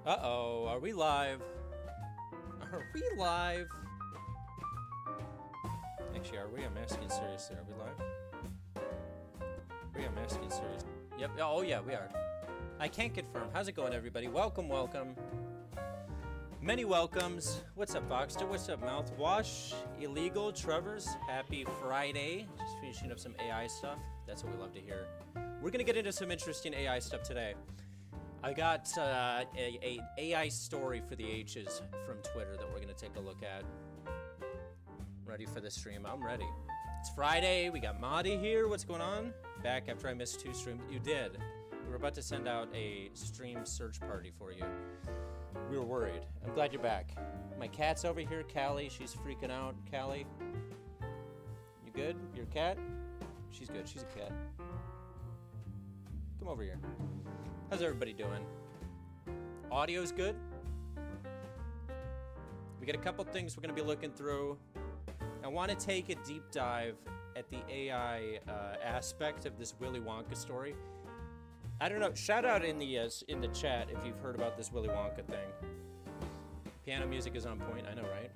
Uh-oh, are we live? Are we live? Actually, are we? I'm asking seriously. Are we live? I'm asking seriously. Yep. Oh, yeah, we are. I can't confirm. How's it going, everybody? Welcome, welcome. Many welcomes. What's up, Boxster? What's up, Mouthwash? Illegal, Trevor's. Happy Friday. Just finishing up some AI stuff. That's what we love to hear. We're going to get into some interesting AI stuff today. I got a AI story for the ages from Twitter that we're going to take a look at. Ready for the stream? I'm ready. It's Friday. We got Madi here. What's going on? Back after I missed 2 streams. You did. We were about to send out a stream search party for you. We were worried. I'm glad you're back. My cat's over here, Callie. She's freaking out. Callie, you good? Your cat? She's good. She's a cat. Come over here. How's everybody doing? Audio's good? We got a couple things we're going to be looking through. I want to take a deep dive at the AI aspect of this Willy Wonka story. I don't know. Shout out in the chat if you've heard about this Willy Wonka thing. Piano music is on point. I know, right?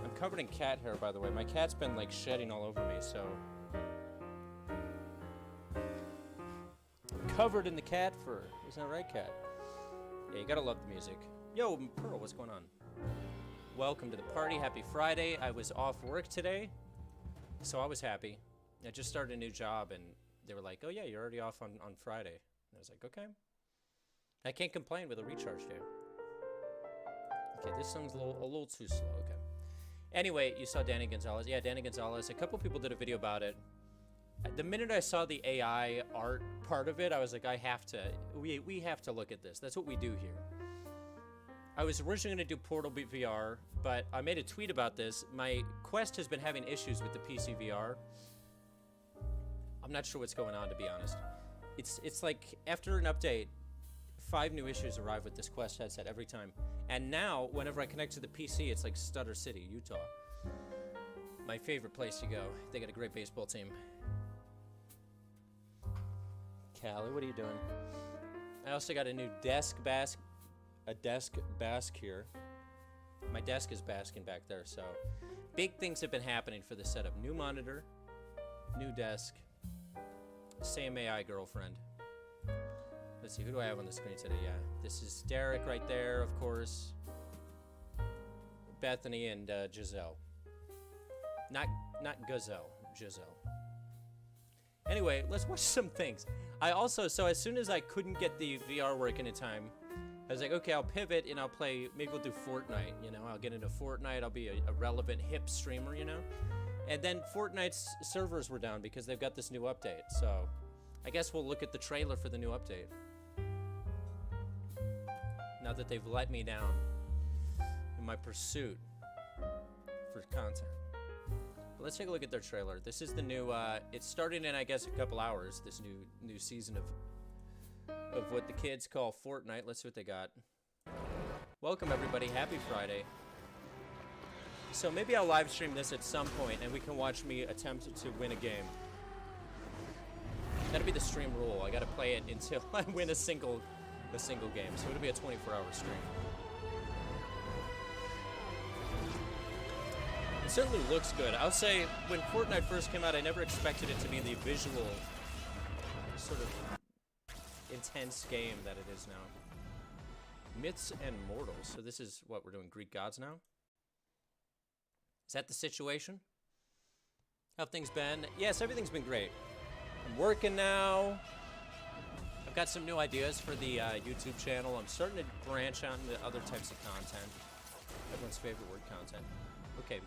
I'm covered in cat hair, by the way. My cat's been like shedding all over me, so covered in the cat fur. Isn't that right, cat? Yeah, you gotta love the music. Yo, Pearl, what's going on? Welcome to the party. Happy Friday. I was off work today, so I was happy. I just started a new job, and they were like, oh yeah, you're already off on Friday. And I was like, okay. I can't complain with a recharge day. Okay, this song's a little too slow. Okay. Anyway, you saw Danny Gonzalez. Yeah, Danny Gonzalez. A couple people did a video about it. The minute I saw the AI art part of it, I was like, we have to look at this. That's what we do here. I was originally going to do Portal VR, but I made a tweet about this. My Quest has been having issues with the PC VR. I'm not sure what's going on, to be honest. It's like after an update, 5 new issues arrive with this Quest headset every time. And now, whenever I connect to the PC, it's like Stutter City, Utah. My favorite place to go. They got a great baseball team. Callie, what are you doing? I also got a new desk bask here. My desk is basking back there, so big things have been happening for the setup. New monitor, new desk, same AI girlfriend. Let's see, who do I have on the screen today? Yeah, this is Derek right there, of course. Bethany and Giselle. Not Gazelle, Giselle. Anyway, let's watch some things. So as soon as I couldn't get the VR working in time, I was like, okay, I'll pivot and I'll play, maybe we'll do Fortnite, you know? I'll get into Fortnite, I'll be a relevant hip streamer, you know? And then Fortnite's servers were down because they've got this new update, so I guess we'll look at the trailer for the new update. Now that they've let me down in my pursuit for content. But let's take a look at their trailer. This is the new, it's starting in, I guess, a couple hours, this new season of what the kids call Fortnite. Let's see what they got. Welcome, everybody. Happy Friday. So maybe I'll live stream this at some point, and we can watch me attempt to win a game. That'll be the stream rule. I gotta play it until I win a single game. So it'll be a 24-hour stream. It certainly looks good. I'll say, when Fortnite first came out, I never expected it to be the visual, sort of intense game that it is now. Myths and Mortals. So this is what we're doing, Greek gods now? Is that the situation? How have things been? Yes, everything's been great. I'm working now. I've got some new ideas for the YouTube channel. I'm starting to branch out into other types of content. Everyone's favorite word, content. Okay,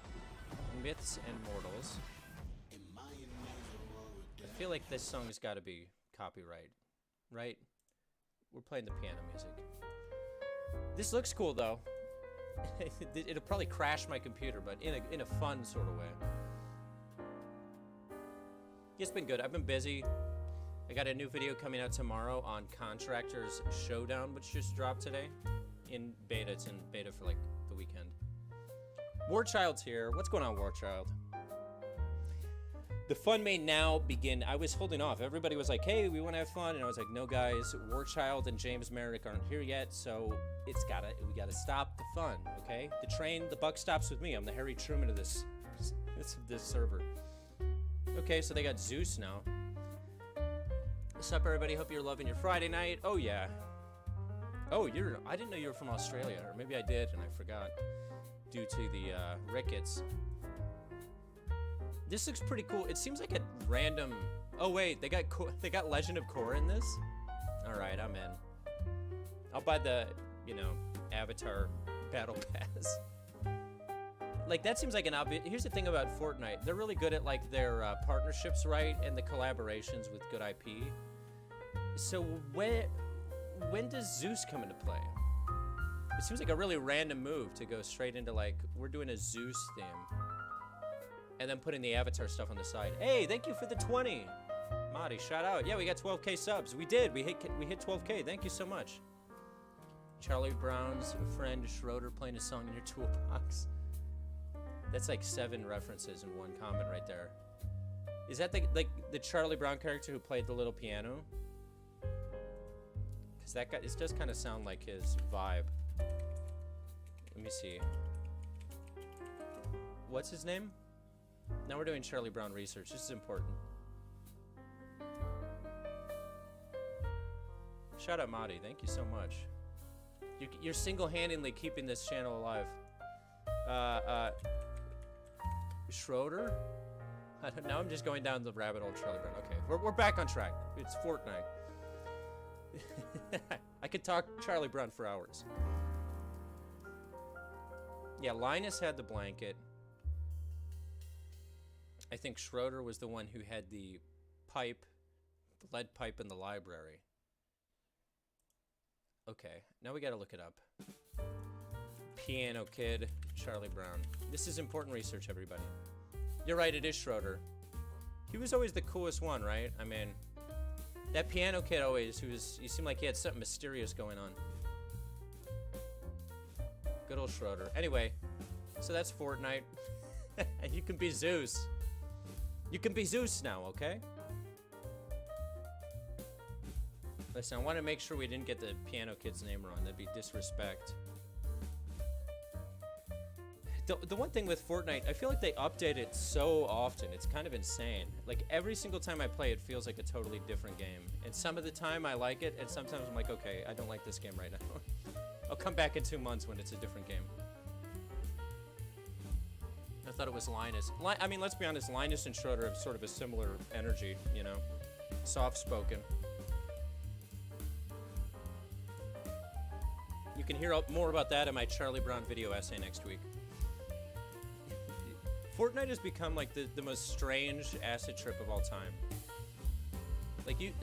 Myths and Mortals. I feel like this song has got to be copyright, right? We're playing the piano music. This looks cool, though. It'll probably crash my computer, but in a fun sort of way. It's been good. I've been busy. I got a new video coming out tomorrow on Contractor's Showdown, which just dropped today. In beta. It's in beta for like the weekend. Warchild's here. What's going on, Warchild? The fun may now begin. I was holding off. Everybody was like, hey, we want to have fun. And I was like, no, guys, Warchild and James Merrick aren't here yet, so we gotta stop the fun, okay? The buck stops with me. I'm the Harry Truman of this server. Okay, so they got Zeus now. What's up, everybody? Hope you're loving your Friday night. Oh, yeah. Oh, I didn't know you were from Australia, or maybe I did and I forgot due to the rickets. This looks pretty cool. It seems like a random... Oh, wait, they got Legend of Korra in this? All right, I'm in. I'll buy the, Avatar Battle Pass. Like, that seems like an obvious... Here's the thing about Fortnite. They're really good at, like, their partnerships, right? And the collaborations with good IP. So, when does Zeus come into play? It seems like a really random move to go straight into, like, we're doing a Zeus theme. And then putting the Avatar stuff on the side. Hey, thank you for the 20. Marty, shout out. Yeah, we got 12K subs. We did. We hit 12K. Thank you so much. Charlie Brown's friend Schroeder playing a song in your toolbox. That's like 7 references in one comment right there. Is that the Charlie Brown character who played the little piano? Because that guy, it does kind of sound like his vibe. Let me see. What's his name? Now we're doing Charlie Brown research. This is important. Shout out Madi. Thank you so much. You're single-handedly keeping this channel alive. Schroeder? Now I'm just going down the rabbit hole, Charlie Brown. Okay, we're back on track. It's Fortnite. I could talk Charlie Brown for hours. Yeah, Linus had the blanket. I think Schroeder was the one who had the pipe, the lead pipe in the library. Okay, now we gotta look it up. Piano Kid, Charlie Brown. This is important research, everybody. You're right, it is Schroeder. He was always the coolest one, right? I mean, that Piano Kid always, he seemed like he had something mysterious going on. Good old Schroeder. Anyway, so that's Fortnite. And you can be Zeus. You can be Zeus now, okay? Listen, I want to make sure we didn't get the Piano Kid's name wrong. That'd be disrespect. The one thing with Fortnite, I feel like they update it so often. It's kind of insane. Like, every single time I play, it feels like a totally different game. And some of the time, I like it, and sometimes I'm like, okay, I don't like this game right now. I'll come back in 2 months when it's a different game. I thought it was Linus. I mean, let's be honest, Linus and Schroeder have sort of a similar energy, you know? Soft-spoken. You can hear more about that in my Charlie Brown video essay next week. Fortnite has become, like, the most strange acid trip of all time.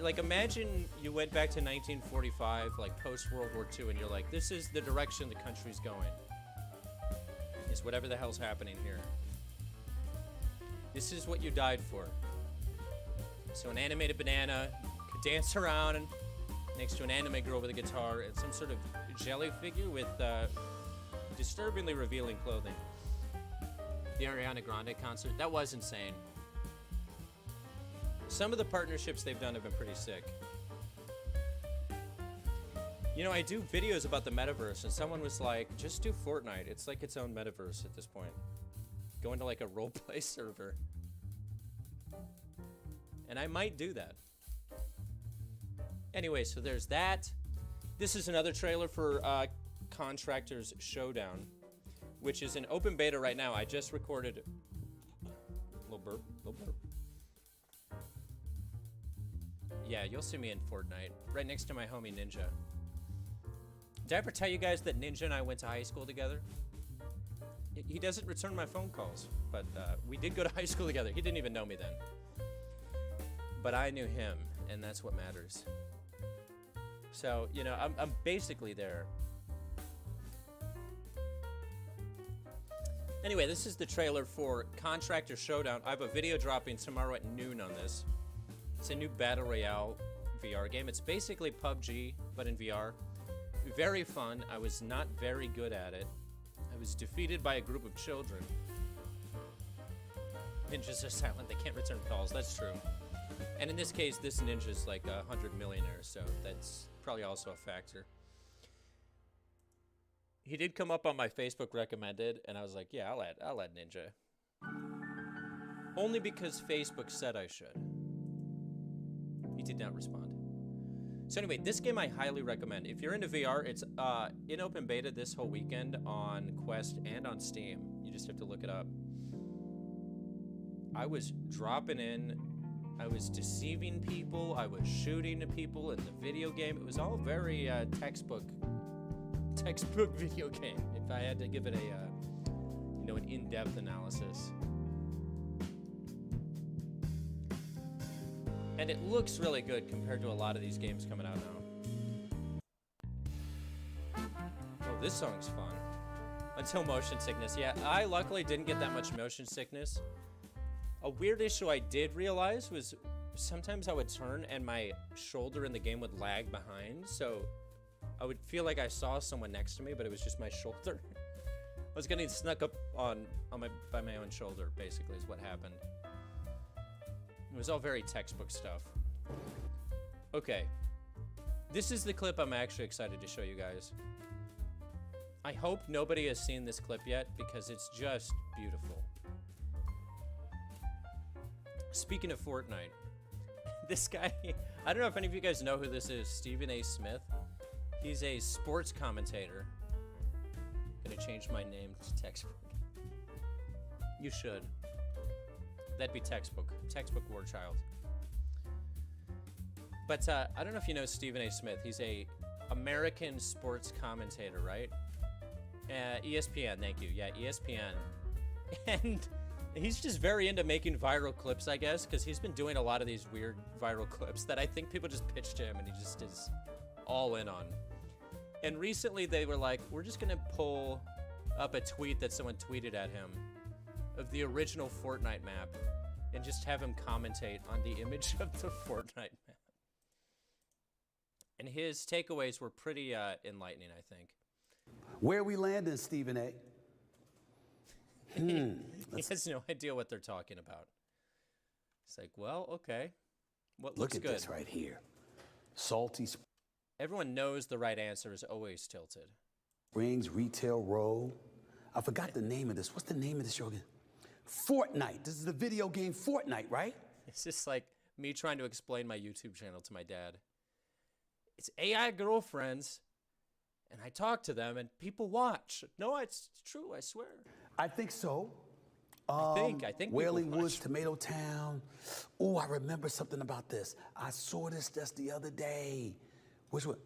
Like, imagine you went back to 1945, like, post-World War II, and you're like, this is the direction the country's going. It's whatever the hell's happening here. This is what you died for. So an animated banana could dance around next to an anime girl with a guitar and some sort of jelly figure with disturbingly revealing clothing. The Ariana Grande concert, that was insane. Some of the partnerships they've done have been pretty sick. You know, I do videos about the metaverse, and someone was like, just do Fortnite. It's like its own metaverse at this point. Go into like a roleplay server. And I might do that. Anyway, so there's that. This is another trailer for Contractor's Showdown, which is in open beta right now. I just recorded... Little burp, little burp. Yeah, you'll see me in Fortnite, right next to my homie Ninja. Did I ever tell you guys that Ninja and I went to high school together? He doesn't return my phone calls, but we did go to high school together. He didn't even know me then. But I knew him, and that's what matters. So, you know, I'm basically there. Anyway, this is the trailer for Contractor Showdown. I have a video dropping tomorrow at noon on this. It's a new Battle Royale VR game. It's basically PUBG, but in VR. Very fun. I was not very good at it. I was defeated by a group of children. Ninjas are silent. They can't return calls. That's true. And in this case, this ninja's like 100 millionaire, so that's probably also a factor. He did come up on my Facebook recommended, and I was like, yeah, I'll add Ninja. Only because Facebook said I should. He did not respond. So anyway, this game I highly recommend. If you're into VR, it's in open beta this whole weekend on Quest and on Steam. You just have to look it up. I was dropping in, I was deceiving people, I was shooting people in the video game. It was all very textbook video game, if I had to give it a, an in-depth analysis. And it looks really good compared to a lot of these games coming out now. Oh, this song's fun. Until motion sickness. Yeah, I luckily didn't get that much motion sickness. A weird issue I did realize was sometimes I would turn and my shoulder in the game would lag behind, so I would feel like I saw someone next to me, but it was just my shoulder. I was getting snuck up by my own shoulder, basically, is what happened. It was all very textbook stuff. Okay. This is the clip I'm actually excited to show you guys. I hope nobody has seen this clip yet, because it's just beautiful. Speaking of Fortnite, this guy, I don't know if any of you guys know who this is, Stephen A. Smith. He's a sports commentator. I'm gonna change my name to textbook. You should. That'd be textbook war child. But I don't know if you know Stephen A. Smith. He's a American sports commentator, right? ESPN, thank you. Yeah, ESPN. And he's just very into making viral clips, I guess, because he's been doing a lot of these weird viral clips that I think people just pitch to him and he just is all in on. And recently they were like, we're just going to pull up a tweet that someone tweeted at him of the original Fortnite map and just have him commentate on the image of the Fortnite map. And his takeaways were pretty enlightening, I think. Where we landing, Stephen A? He has no idea what they're talking about. It's like, well, okay. What looks good? Look at this right here. Salty Everyone knows the right answer is always tilted. Springs Retail Row. I forgot the name of this. What's the name of this show again? Fortnite. This is the video game Fortnite, right? It's just like me trying to explain my YouTube channel to my dad. It's AI girlfriends, and I talk to them, and people watch. No, it's true, I swear. I think so. I think Wailing Woods, Tomato Town. Oh, I remember something about this. I saw this just the other day. Which one?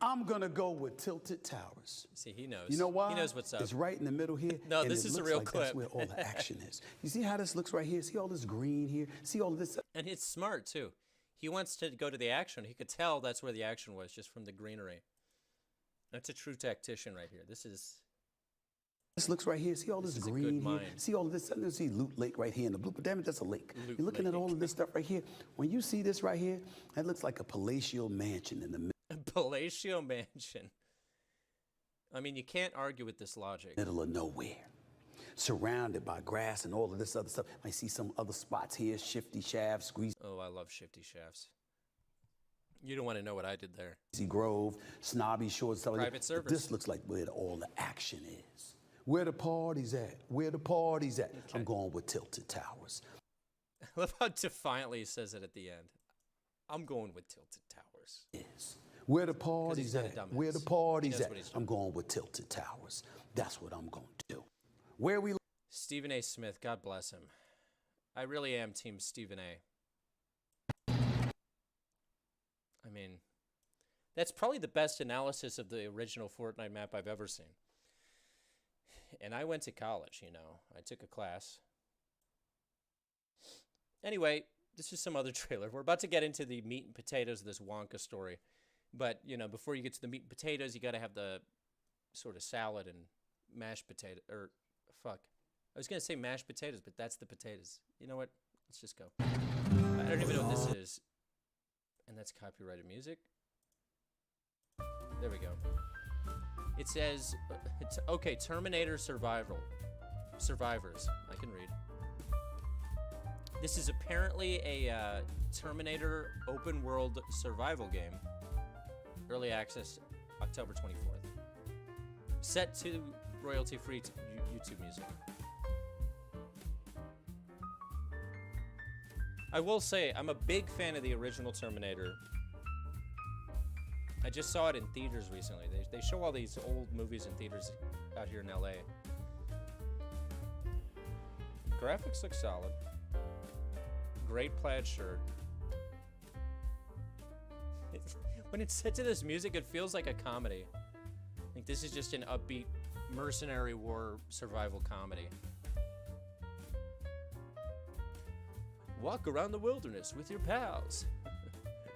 I'm gonna go with Tilted Towers. See, he knows. You know why? He knows what's up. It's right in the middle here. No, this is a real clip. That's where all the action is. You see how this looks right here? See all this green here? See all this? And it's smart, too. He wants to go to the action. He could tell that's where the action was, just from the greenery. That's a true tactician right here. This looks right here. See all this green here? See all of this? I see Loot Lake right here in the blue, but damn it, that's a lake. You're looking at all of this stuff right here. When you see this right here, that looks like a palatial mansion in the middle. A palatial mansion. I mean, you can't argue with this logic. Middle of nowhere. Surrounded by grass and all of this other stuff. I see some other spots here, shifty shafts, squeeze. Oh, I love shifty shafts. You don't want to know what I did there. Grove, snobby shorts, stuff like Private that. servers. But this looks like where all the action is. Where the party's at. Where the party's at. Okay. I'm going with Tilted Towers. I love how defiantly he says it at the end. I'm going with Tilted Towers. Yes. Where the party's at. Where the party's at. I'm going with Tilted Towers. That's what I'm going to do. Where we... Stephen A. Smith, God bless him. I really am team Stephen A. I mean, that's probably the best analysis of the original Fortnite map I've ever seen. And I went to college, you know. I took a class. Anyway, this is some other trailer. We're about to get into the meat and potatoes of this Wonka story. But, you know, before you get to the meat and potatoes, you got to have the sort of salad and mashed potato. Or, fuck. I was going to say mashed potatoes, but that's the potatoes. You know what? Let's just go. I don't even know what this is. And that's copyrighted music. There we go. It says, okay, Terminator Survivors. I can read. This is apparently a Terminator open world survival game. Early access, October 24th. Set to royalty-free YouTube music. I will say, I'm a big fan of the original Terminator. I just saw it in theaters recently. They show all these old movies in theaters out here in LA. Graphics look solid. Great plaid shirt. When it's set to this music, it feels like a comedy. Like this is just an upbeat mercenary war survival comedy. Walk around the wilderness with your pals.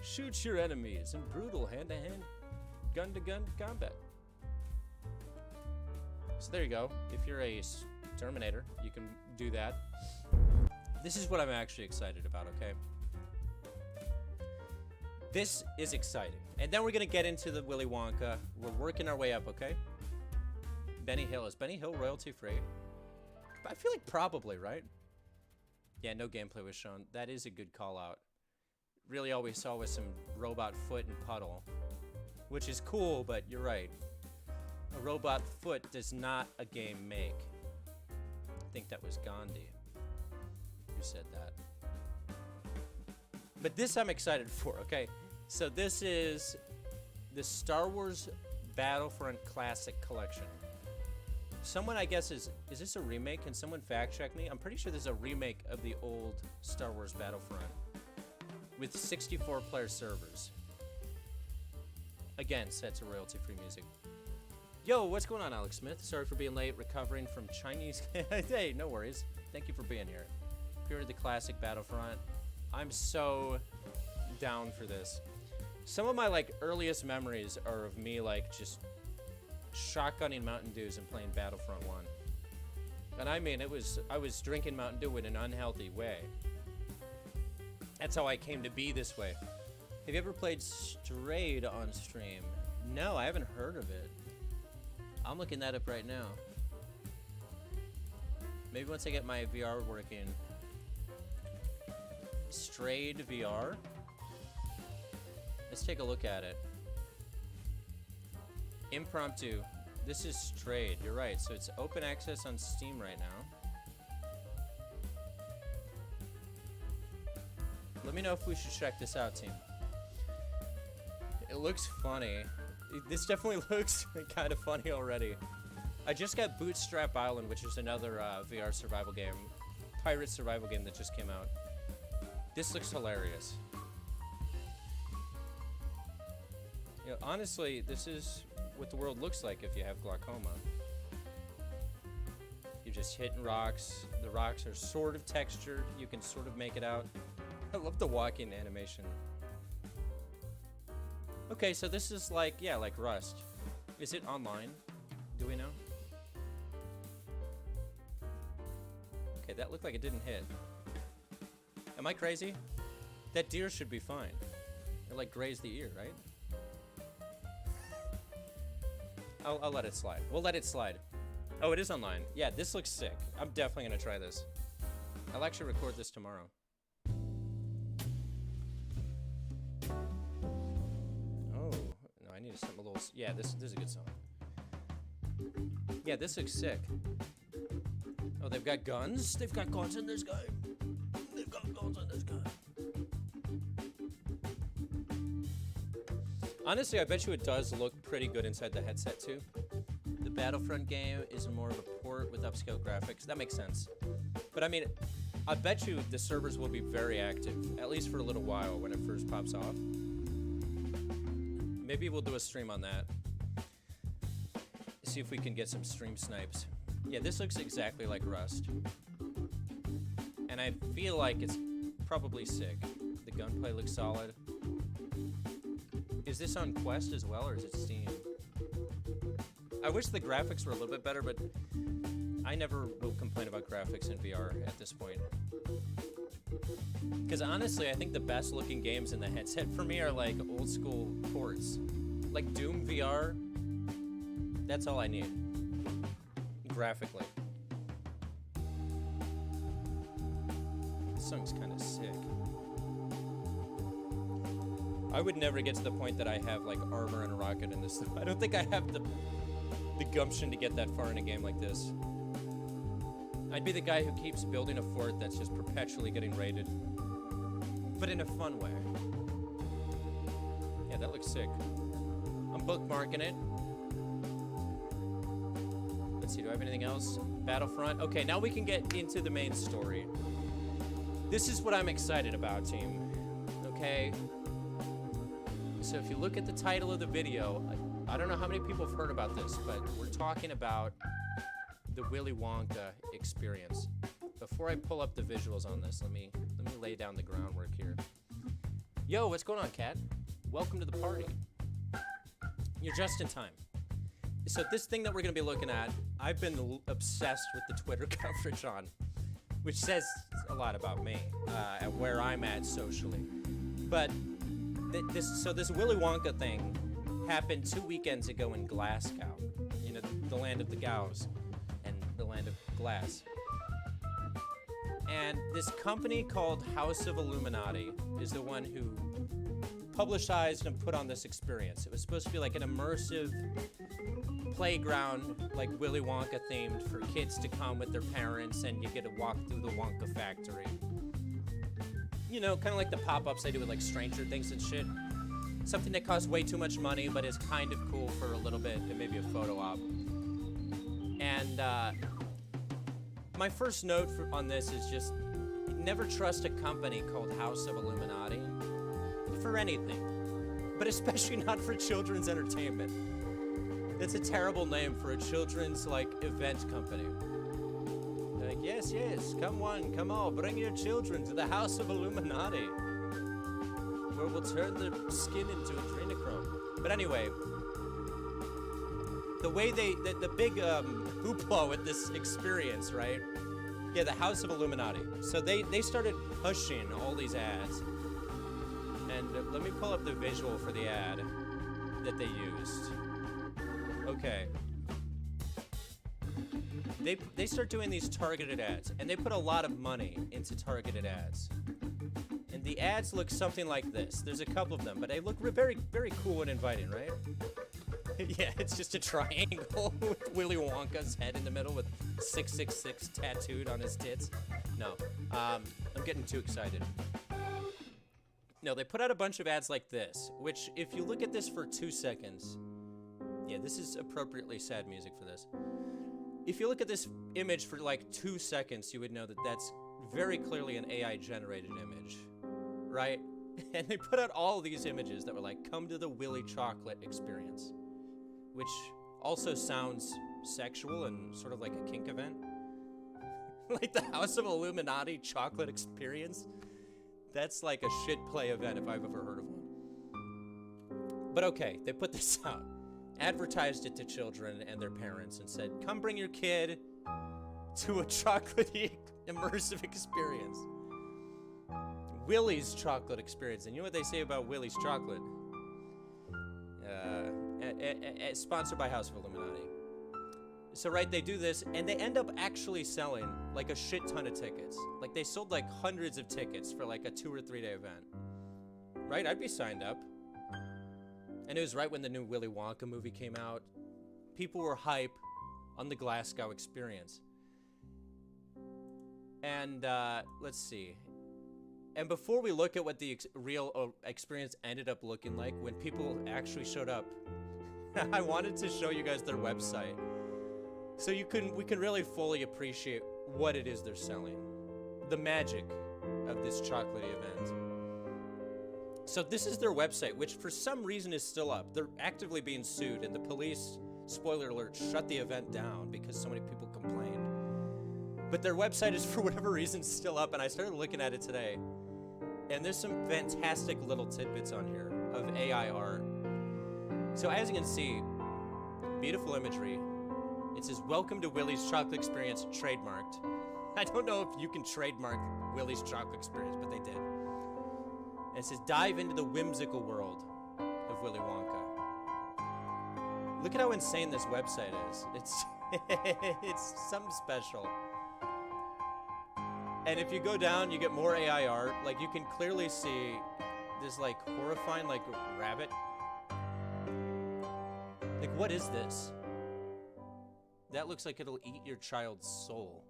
Shoot your enemies in brutal hand-to-hand, gun-to-gun combat. So there you go. If you're a Terminator, you can do that. This is what I'm actually excited about, okay? This is exciting. And then we're gonna get into the Willy Wonka. We're working our way up, okay? Benny Hill. Is Benny Hill royalty free? I feel like probably, right? Yeah, no gameplay was shown. That is a good call out. Really all we saw was some robot foot and puddle, which is cool, but you're right. A robot foot does not a game make. I think that was Gandhi who said that. But this I'm excited for, okay? So this is the Star Wars Battlefront Classic Collection. Someone, I guess, is this a remake? Can someone fact check me? I'm pretty sure this is a remake of the old Star Wars Battlefront with 64 player servers. Again, set to royalty-free music. Yo, what's going on, Alex Smith? Sorry for being late, recovering from Chinese. Hey, no worries. Thank you for being here. Here are the classic Battlefront. I'm so down for this. Some of my earliest memories are of me just shotgunning Mountain Dews and playing Battlefront 1. And I mean, I was drinking Mountain Dew in an unhealthy way. That's how I came to be this way. Have you ever played Strayed on stream? No, I haven't heard of it. I'm looking that up right now. Maybe once I get my VR working. Strayed VR? Let's take a look at it. Impromptu. This is Strayed. You're right. So it's open access on Steam right now. Let me know if we should check this out, team. It looks funny. This definitely looks kind of funny already. I just got Bootstrap Island, which is another VR survival game. Pirate survival game that just came out. This looks hilarious. You know, honestly, this is what the world looks like if you have glaucoma. You're just hitting rocks. The rocks are sort of textured. You can sort of make it out. I love the walking animation. Okay, so this is like Rust. Is it online? Do we know? Okay, that looked like it didn't hit. Am I crazy? That deer should be fine. It grazed the ear, right? I'll let it slide. We'll let it slide. Oh, it is online. Yeah, this looks sick. I'm definitely gonna try this. I'll actually record this tomorrow. Oh, no, I need something a little... Yeah, this is a good song. Yeah, this looks sick. Oh, they've got guns? They've got guns in this game. They've got guns in this game. Honestly, I bet you it does look pretty good inside the headset, too. The Battlefront game is more of a port with upscale graphics. That makes sense. But I mean, I bet you the servers will be very active, at least for a little while when it first pops off. Maybe we'll do a stream on that. See if we can get some stream snipes. Yeah, this looks exactly like Rust. And I feel like it's probably sick. The gunplay looks solid. Is this on Quest as well, or is it Steam? I wish the graphics were a little bit better, but I never will complain about graphics in VR at this point. Because honestly, I think the best looking games in the headset for me are old school ports. Like Doom VR, that's all I need. Graphically. song's kind of sick. I would never get to the point that I have like armor and a rocket in this. I don't think I have the gumption to get that far in a game like this. I'd be the guy who keeps building a fort that's just perpetually getting raided, but in a fun way. Yeah, that looks sick. I'm bookmarking it. Let's see, do I have anything else? Battlefront. Okay, now we can get into the main story. This is what I'm excited about, team. Okay? So if you look at the title of the video, I don't know how many people have heard about this, but we're talking about the Willy Wonka experience. Before I pull up the visuals on this, let me lay down the groundwork here. Yo, what's going on, Kat? Welcome to the party. You're just in time. So this thing that we're going to be looking at, I've been obsessed with the Twitter coverage on, which says a lot about me and where I'm at socially. But this Willy Wonka thing happened 2 weekends ago in Glasgow, you know, the land of the Gows and the land of glass. And this company called House of Illuminati is the one who publicized and put on this experience. It was supposed to be like an immersive playground, like Willy Wonka themed, for kids to come with their parents and you get to walk through the Wonka factory. You know, kind of like the pop-ups they do with like Stranger Things and shit. Something that costs way too much money but is kind of cool for a little bit and maybe a photo op. And my first note on this is just never trust a company called House of Illuminati for anything, but especially not for children's entertainment. That's a terrible name for a children's like event company. Like, yes, come all, bring your children to the House of Illuminati, where we'll turn their skin into adrenochrome. But anyway, the way the big hoopla with this experience, right? Yeah, the House of Illuminati. So they started pushing all these ads. And let me pull up the visual for the ad that they used. Okay. They start doing these targeted ads, and they put a lot of money into targeted ads. And the ads look something like this. There's a couple of them, but they look very, very cool and inviting, right? Yeah, it's just a triangle with Willy Wonka's head in the middle with 666 tattooed on his tits. No, I'm getting too excited. No, they put out a bunch of ads like this, which if you look at this for 2 seconds, yeah, this is appropriately sad music for this. If you look at this image for like 2 seconds, you would know that that's very clearly an AI generated image, right? And they put out all these images that were like, come to the Willy chocolate experience, which also sounds sexual and sort of like a kink event. Like the House of Illuminati chocolate experience. That's like a shit play event if I've ever heard of one. But okay, they put this out, advertised it to children and their parents and said, come bring your kid to a chocolatey immersive experience. Willy's chocolate experience. And you know what they say about Willy's chocolate? Sponsored by House of Illuminati. So right, they do this, and they end up actually selling like a shit ton of tickets. Like they sold like hundreds of tickets for like a 2 or 3 day event. Right, I'd be signed up. And it was right when the new Willy Wonka movie came out. People were hype on the Glasgow experience. And let's see. And before we look at what the real experience ended up looking like when people actually showed up, I wanted to show you guys their website. So we can really fully appreciate what it is they're selling. The magic of this chocolatey event. So this is their website, which for some reason is still up. They're actively being sued, and the police, spoiler alert, shut the event down because so many people complained. But their website is for whatever reason still up, and I started looking at it today. And there's some fantastic little tidbits on here of AI art. So as you can see, beautiful imagery. It says, welcome to Willy's Chocolate Experience, trademarked. I don't know if you can trademark Willy's Chocolate Experience, but they did. And it says, dive into the whimsical world of Willy Wonka. Look at how insane this website is. It's something special. And if you go down, you get more AI art. Like, you can clearly see this, like, horrifying, like, rabbit. Like, what is this? That looks like it'll eat your child's soul.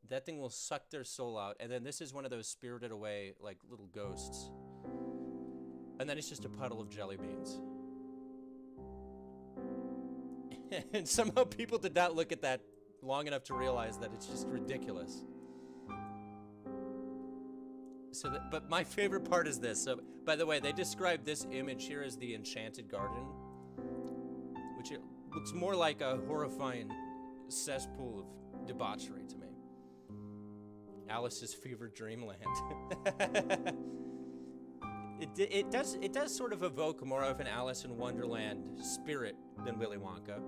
That thing will suck their soul out. And then this is one of those spirited away, like, little ghosts. And then it's just a puddle of jelly beans. And somehow people did not look at that long enough to realize that it's just ridiculous. So, but my favorite part is this. So, by the way, they describe this image here as the Enchanted Garden, which it looks more like a horrifying cesspool of debauchery to me. Alice's fevered dreamland. It does sort of evoke more of an Alice in Wonderland spirit than Willy Wonka.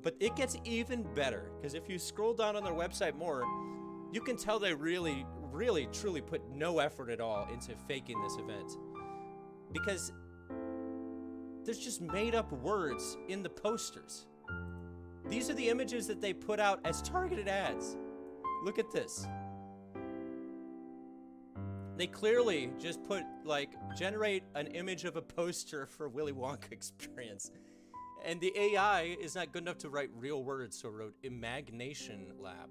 But it gets even better, because if you scroll down on their website more, you can tell they really, really, truly put no effort at all into faking this event. Because there's just made up words in the posters. These are the images that they put out as targeted ads. Look at this. They clearly just put, like, generate an image of a poster for Willy Wonka experience. And the AI is not good enough to write real words, so it wrote Imagination Lab.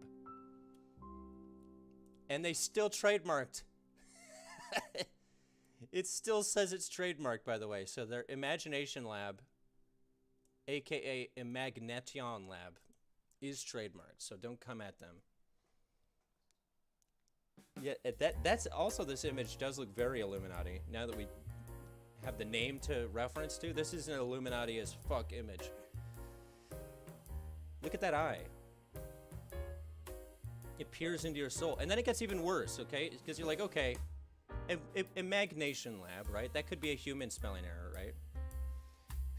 And they still trademarked. It still says it's trademarked, by the way. So their Imagination Lab, aka Imagination Lab, is trademarked. So don't come at them. Yeah, that's also, this image does look very Illuminati. Now that we have the name to reference to, this is an Illuminati as fuck image. Look at that eye. It peers into your soul. And then it gets even worse, okay? Because you're like, okay, Imagination Lab, right? That could be a human spelling error, right?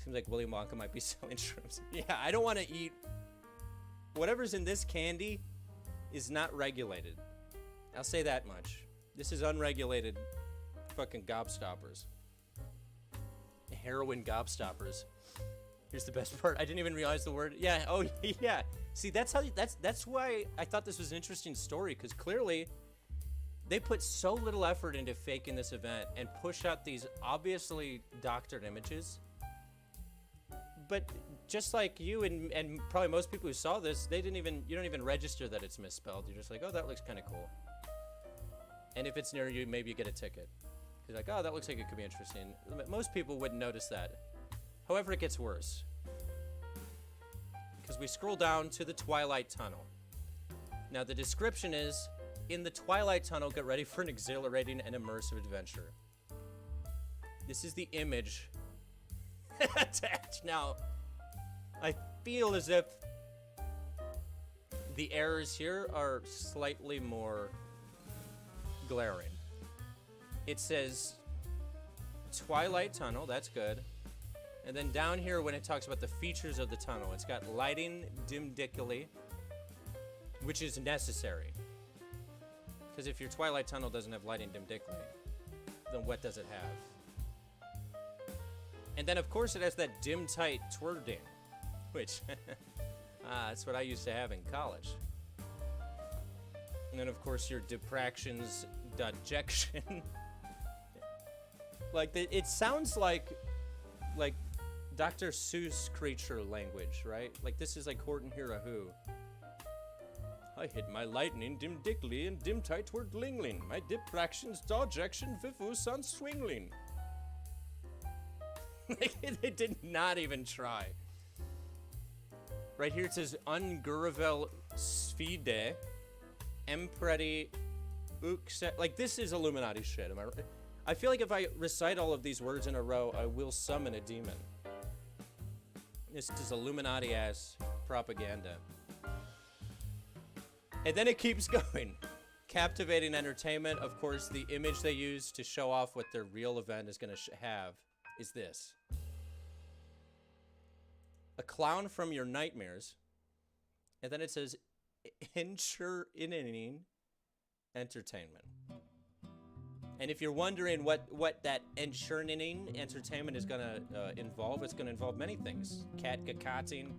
Seems like Willy Wonka might be selling shrooms. Yeah, I don't want to eat. Whatever's in this candy is not regulated. I'll say that much. This is unregulated fucking gobstoppers. Heroin gobstoppers. Here's the best part. I didn't even realize the word. Yeah, oh yeah. See, that's why I thought this was an interesting story, because clearly they put so little effort into faking this event and push out these obviously doctored images. But just like you and probably most people who saw this, you don't even register that it's misspelled. You're just like, oh, that looks kind of cool. And if it's near you, maybe you get a ticket. You're like, oh, that looks like it could be interesting. Most people wouldn't notice that. However, it gets worse. Because we scroll down to the Twilight Tunnel. Now, the description is, in the Twilight Tunnel, get ready for an exhilarating and immersive adventure. This is the image attached. Now, I feel as if the errors here are slightly more glaring. It says Twilight Tunnel, that's good. And then down here, when it talks about the features of the tunnel, it's got lighting dim dickily, which is necessary. Because if your Twilight Tunnel doesn't have lighting dim dickily, then what does it have? And then, of course, it has that dim tight twerding, which that's what I used to have in college. And then, of course, your depractions dejection. Like, it sounds like Dr. Seuss creature language, right? Like, this is like Horton Hear a Who. I hit my lightning dim dickly and dim tight tword lingling. My depractions dejection vivus on swingling. They did not even try. Right here it says Unguravel Sfide Empredi Ukse. Like, this is Illuminati shit, am I right? I feel like if I recite all of these words in a row, I will summon a demon. This is Illuminati ass propaganda. And then it keeps going. Captivating entertainment. Of course, the image they use to show off what their real event is going to have is this. A clown from your nightmares. And then it says, entertainment. And if you're wondering what that entertainment is going to involve, it's going to involve many things. Cat-gacotting,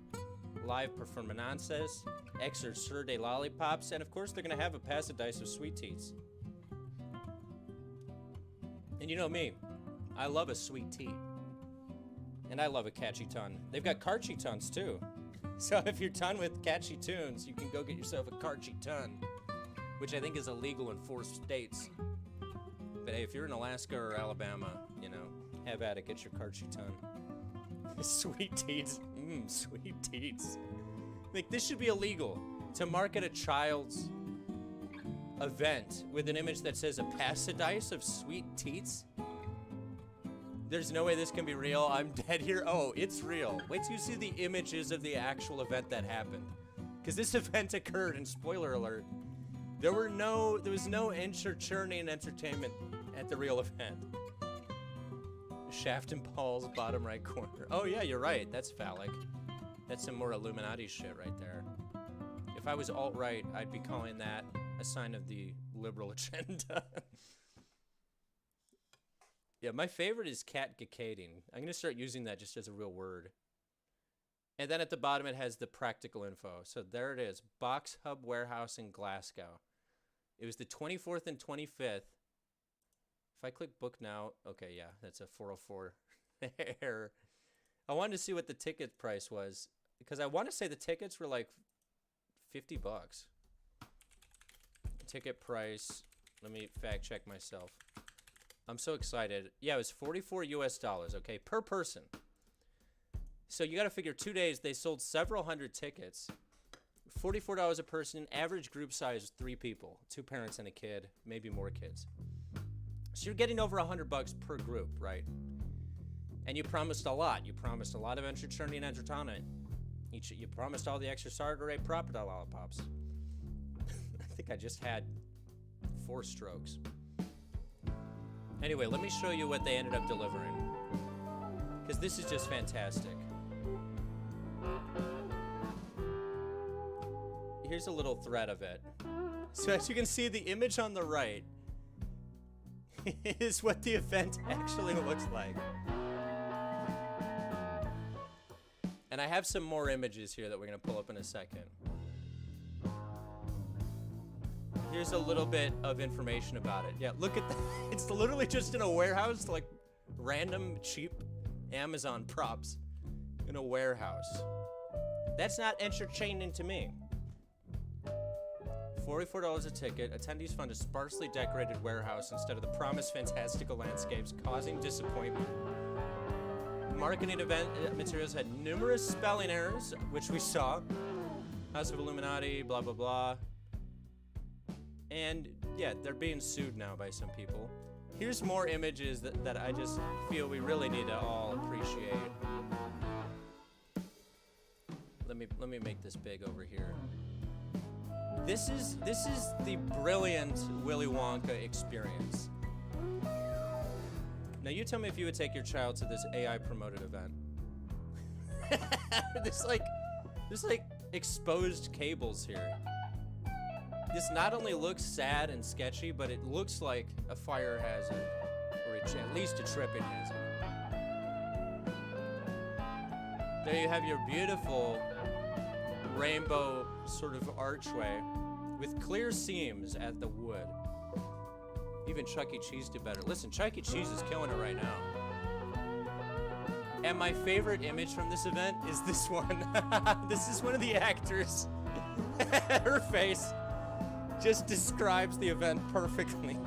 live performances, exercise de lollipops, and of course they're gonna have a pass a dice of sweet teats. And you know me, I love a sweet tea. And I love a catchy tune. They've got carchy tunes too. So if you're done with catchy tunes, you can go get yourself a carchy tune, which I think is illegal in 4 states. But hey, if you're in Alaska or Alabama, you know, have at it, get your carchy tune. Sweet teats. Sweet teats. Like, this should be illegal to market a child's event with an image that says a pass-a-dice of sweet teats. There's no way this can be real. I'm dead here. Oh, it's real. Wait till you see the images of the actual event that happened. Because this event occurred, and spoiler alert, there was no churning entertainment at the real event. Shaft and Paul's bottom right corner. Oh yeah, you're right. That's phallic. That's some more Illuminati shit right there. If I was alt-right, I'd be calling that a sign of the liberal agenda. Yeah, my favorite is catgacading. I'm going to start using that just as a real word. And then at the bottom it has the practical info. So there it is. Box Hub Warehouse in Glasgow. It was the 24th and 25th. If I click book now, okay, yeah, that's a 404 error. I wanted to see what the ticket price was because I want to say the tickets were like $50. Ticket price, let me fact check myself. I'm so excited. Yeah, it was 44 US dollars, okay, per person. So you got to figure 2 days, they sold several hundred tickets. $44 a person, average group size 3 people, 2 parents and a kid, maybe more kids. So you're getting over $100 per group, right? And you promised a lot. You promised a lot of entertaining entertainment. You promised all the extra Sargare proper lollipops. I think I just had 4 strokes. Anyway, let me show you what they ended up delivering. Because this is just fantastic. Here's a little thread of it. So as you can see, the image on the right is what the event actually looks like. And I have some more images here that we're going to pull up in a second. Here's a little bit of information about it. Yeah, look at that. It's literally just in a warehouse, like random cheap Amazon props in a warehouse. That's not entertaining to me. $44 a ticket. Attendees found a sparsely decorated warehouse instead of the promised fantastical landscapes, causing disappointment. Marketing event materials had numerous spelling errors, which we saw. House of Illuminati, blah, blah, blah. And yeah, they're being sued now by some people. Here's more images that I just feel we really need to all appreciate. Let me make this big over here. This is the brilliant Willy Wonka experience. Now you tell me if you would take your child to this AI promoted event. There's like exposed cables here. This not only looks sad and sketchy, but it looks like a fire hazard, or at least a tripping hazard. There you have your beautiful rainbow sort of archway with clear seams at the wood. Even Chuck E. Cheese did better. Listen, Chuck E. Cheese is killing it right now. And my favorite image from this event is this one. This is one of the actors. Her face just describes the event perfectly.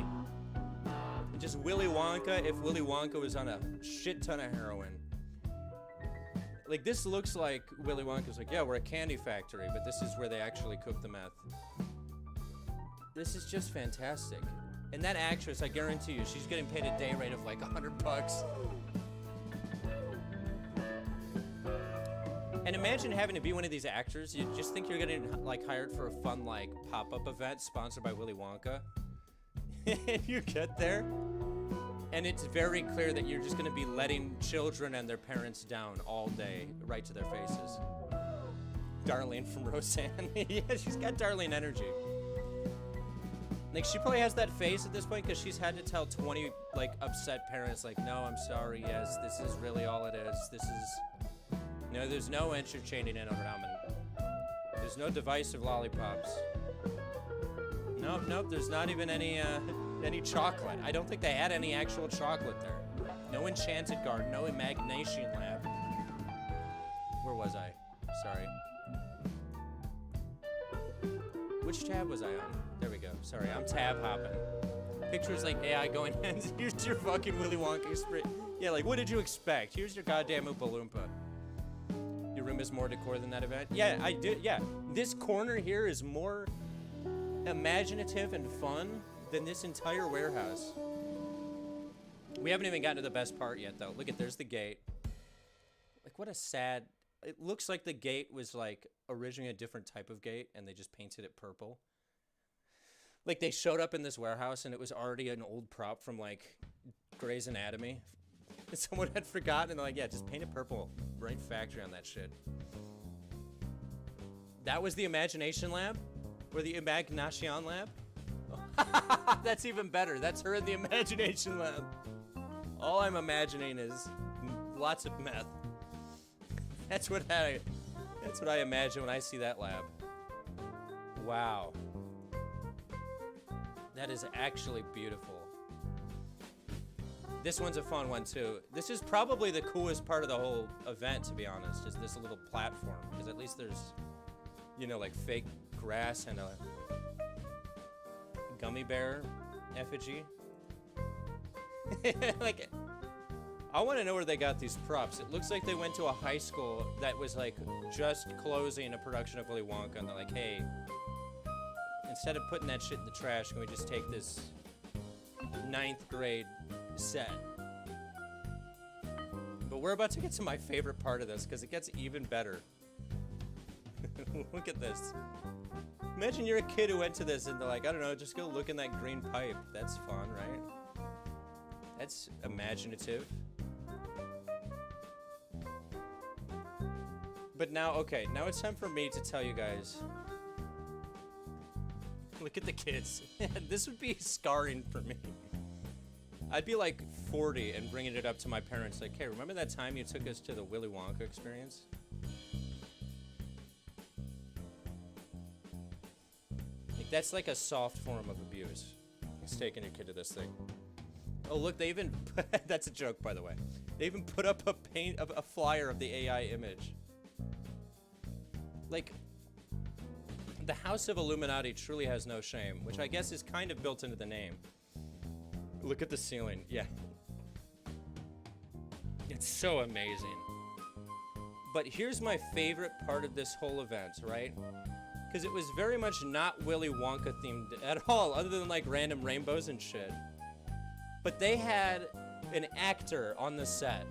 And just Willy Wonka, if Willy Wonka was on a shit ton of heroin. Like, this looks like Willy Wonka's like, yeah, we're a candy factory, but this is where they actually cook the meth. This is just fantastic. And that actress, I guarantee you, she's getting paid a day rate of like $100. And imagine having to be one of these actors. You just think you're getting like hired for a fun like pop-up event sponsored by Willy Wonka. And you get there, and it's very clear that you're just gonna be letting children and their parents down all day, right to their faces. Darlene from Roseanne. Yeah, she's got Darlene energy. Like, she probably has that face at this point because she's had to tell 20 like upset parents like, no, I'm sorry, yes, this is really all it is. This is, no, there's no entertaining entertainment. There's no divisive lollipops. Nope, nope, there's not even any chocolate. I don't think they had any actual chocolate there. No enchanted garden, no imagination lab. Where was I? Sorry. Which tab was I on? There we go. Sorry, I'm tab hopping. Pictures like AI going, here's your fucking Willy Wonka experience. Yeah, like, what did you expect? Here's your goddamn Oompa Loompa. Your room is more decor than that event? Yeah, I did, yeah. This corner here is more imaginative and fun than this entire warehouse. We haven't even gotten to the best part yet, though. Look at, there's the gate. Like, what a sad... It looks like the gate was, like, originally a different type of gate, and they just painted it purple. Like, they showed up in this warehouse, and it was already an old prop from, like, Grey's Anatomy. And someone had forgotten, and they're like, yeah, just paint it purple. Right factory on that shit. That was the Imagination Lab? Or the Imagination Lab? That's even better. That's her in the Imagination Lab. All I'm imagining is lots of meth. That's what I imagine when I see that lab. Wow. That is actually beautiful. This one's a fun one too. This is probably the coolest part of the whole event, to be honest, is this little platform. Because at least there's, you know, like fake grass and a gummy bear effigy. Like, I want to know where they got these props. It looks like they went to a high school that was like just closing a production of Willy Wonka, and they're like, hey, instead of putting that shit in the trash, can we just take this 9th grade set? But we're about to get to my favorite part of this, because it gets even better. Look at this. Imagine you're a kid who went to this and they're like, I don't know, just go look in that green pipe. That's fun, right? That's imaginative. But now, okay, now it's time for me to tell you guys. Look at the kids. This would be scarring for me. I'd be like 40 and bringing it up to my parents like, hey, remember that time you took us to the Willy Wonka experience? Like, that's like a soft form of abuse. It's taking your kid to this thing. Oh, look, they even... That's a joke, by the way. They even put up a flyer of the AI image. Like, the House of Illuminati truly has no shame, which I guess is kind of built into the name. Look at the ceiling. Yeah. It's so amazing. But here's my favorite part of this whole event, right? Because it was very much not Willy Wonka themed at all, other than like random rainbows and shit. But they had an actor on the set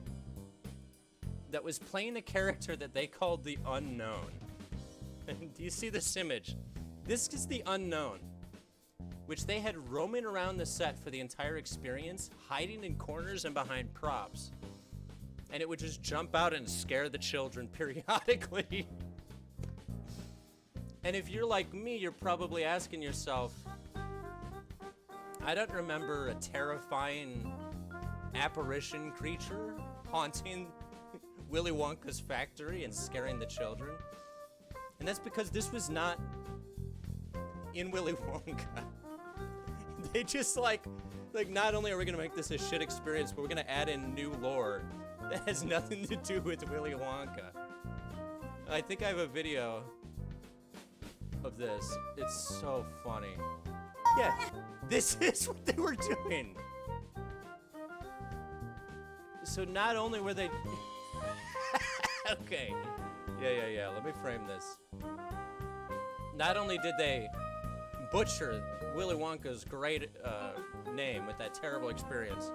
that was playing a character that they called the Unknown. Do you see this image? This is the Unknown, which they had roaming around the set for the entire experience, hiding in corners and behind props. And it would just jump out and scare the children periodically. And if you're like me, you're probably asking yourself, I don't remember a terrifying apparition creature haunting Willy Wonka's factory and scaring the children. And that's because this was not in Willy Wonka. They just like not only are we gonna make this a shit experience, but we're gonna add in new lore that has nothing to do with Willy Wonka. I think I have a video of this. It's so funny. Yeah, this is what they were doing. So not only were they... Okay. Yeah. Let me frame this. Not only did they butcher Willy Wonka's great name with that terrible experience,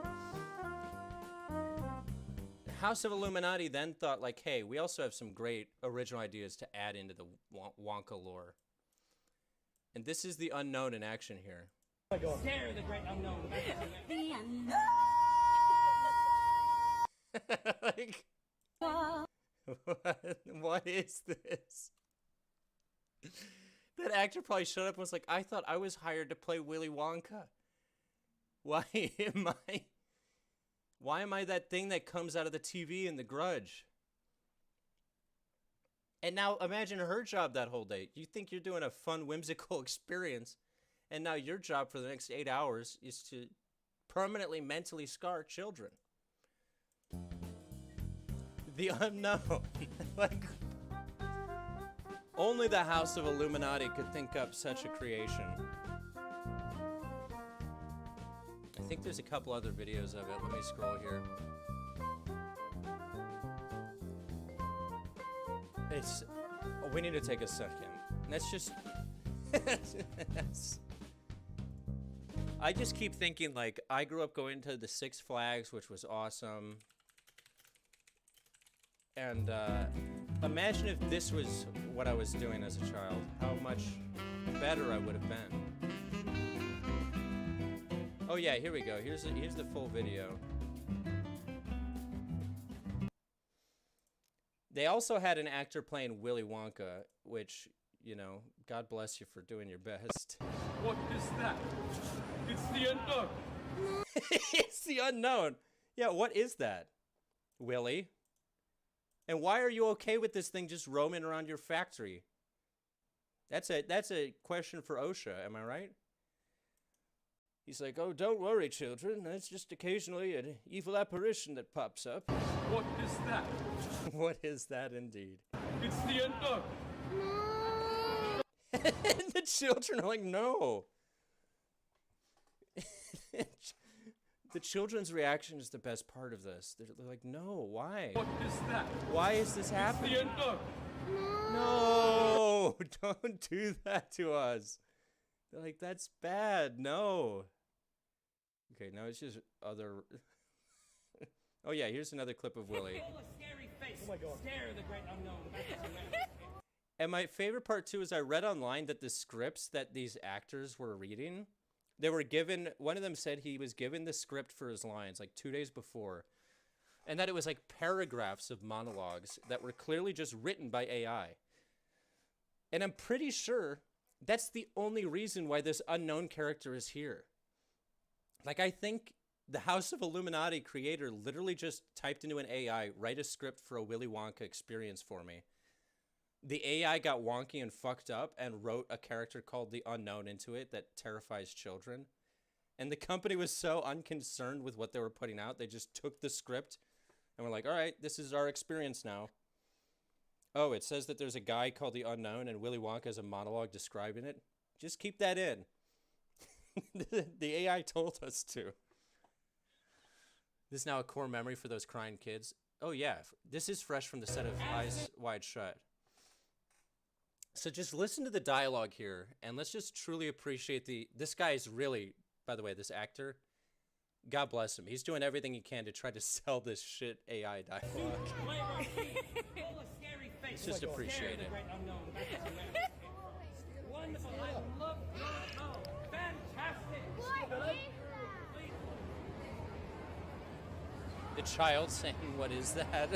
House of Illuminati then thought like, hey, we also have some great original ideas to add into the Wonka lore. And this is the Unknown in action here. Stare the great unknown. The unknown. Like, what is this? That actor probably showed up and was like, I thought I was hired to play Willy Wonka. Why am I that thing that comes out of the TV in The Grudge? And now imagine her job that whole day. You think you're doing a fun, whimsical experience, and now your job for the next 8 hours is to permanently mentally scar children. The unknown. Like, only the House of Illuminati could think up such a creation. I think there's a couple other videos of it. Let me scroll here. It's... Oh, we need to take a second. That's just... I just keep thinking, like, I grew up going to the Six Flags, which was awesome. And, imagine if this was what I was doing as a child. How much better I would have been. Oh yeah, here we go. Here's the full video. They also had an actor playing Willy Wonka, which, you know, God bless you for doing your best. What is that? It's the unknown. It's the unknown. Yeah, what is that, Willy? And why are you okay with this thing just roaming around your factory? That's a question for OSHA, am I right? He's like, oh, don't worry, children. That's just occasionally an evil apparition that pops up. What is that? What is that, indeed? It's the unknown. And the children are like, no. The children's reaction is the best part of this. They're like, no, why? What is that? Why is this happening? It's the unknown. No, don't do that to us. They're like, that's bad. No. Okay, now it's just other... Oh yeah, here's another clip of Willy. Oh my God. Scare the great unknown. And my favorite part too is I read online that the scripts that these actors were reading, they were given, one of them said he was given the script for his lines like 2 days before, and that it was like paragraphs of monologues that were clearly just written by AI. And I'm pretty sure that's the only reason why this unknown character is here. Like, I think the House of Illuminati creator literally just typed into an AI, write a script for a Willy Wonka experience for me. The AI got wonky and fucked up and wrote a character called the Unknown into it that terrifies children. And the company was so unconcerned with what they were putting out, they just took the script and were like, all right, this is our experience now. Oh, it says that there's a guy called the Unknown and Willy Wonka has a monologue describing it. Just keep that in. The AI told us to. This is now a core memory for those crying kids. Oh yeah, this is fresh from the set of Eyes Wide Shut. So just listen to the dialogue here, and let's just truly appreciate this guy is really, by the way, this actor, God bless him. He's doing everything he can to try to sell this shit AI dialogue. Let's just appreciate it. Wonderful. I love fantastic. The child saying, what is that?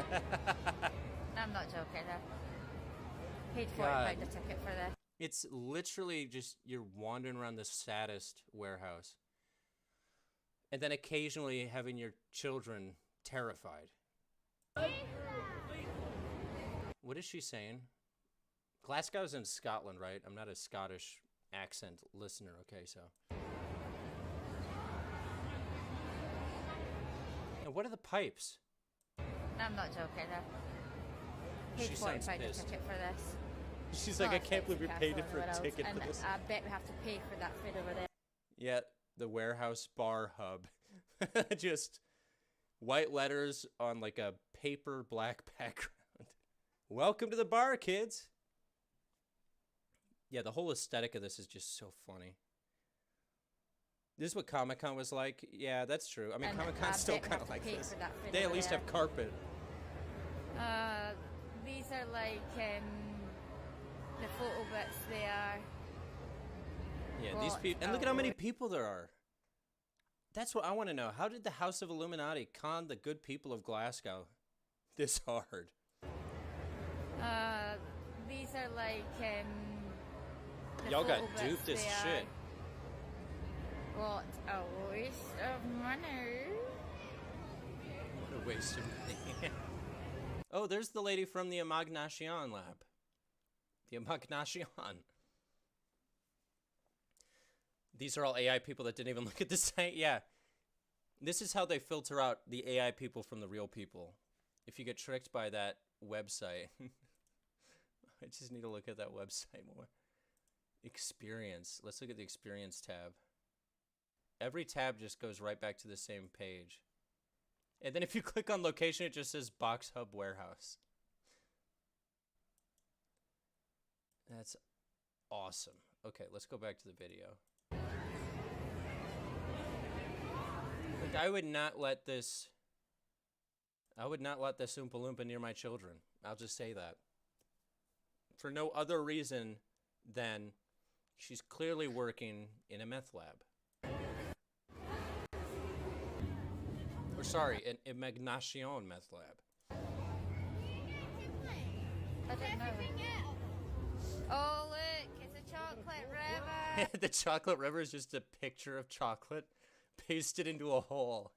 I'm not joking. I paid £40 a ticket for this. It's literally just you're wandering around the saddest warehouse. And then occasionally having your children terrified. What is she saying? Glasgow's in Scotland, right? I'm not a Scottish accent listener, okay, so. And what are the pipes? I'm not joking. I paid She £40 sounds a pissed. ticket for this. She's like, I can't believe we paid it for a Castle ticket and for this. I bet we have to pay for that food over there. Yeah, the warehouse bar hub. Just white letters on like a paper black background. Welcome to the bar, kids. Yeah, the whole aesthetic of this is just so funny. This is what Comic-Con was like. Yeah, that's true. I mean, And Comic-Con's I still bet we kind have of to like pay this. for that food They at over least there. have carpet. These are like the photo bits there. Yeah, these What people, and look at how many a- people there are. That's what I want to know. How did the House of Illuminati con the good people of Glasgow this hard? These are like the Y'all got photo duped bits as there. shit. What a waste of money. What a waste of money. Oh, there's the lady from the Imagination lab. The Imagination. These are all AI people that didn't even look at the site. Yeah. This is how they filter out the AI people from the real people. If you get tricked by that website. I just need to look at that website more. Experience. Let's look at the experience tab. Every tab just goes right back to the same page. And then if you click on location, it just says Box Hub Warehouse. That's awesome. Okay, let's go back to the video. Like, I would not let this Oompa Loompa near my children. I'll just say that. For no other reason than she's clearly working in a meth lab. Or sorry, an Imagination meth lab. I don't know. Oh, look, it's a chocolate river. The chocolate river is just a picture of chocolate pasted into a hole.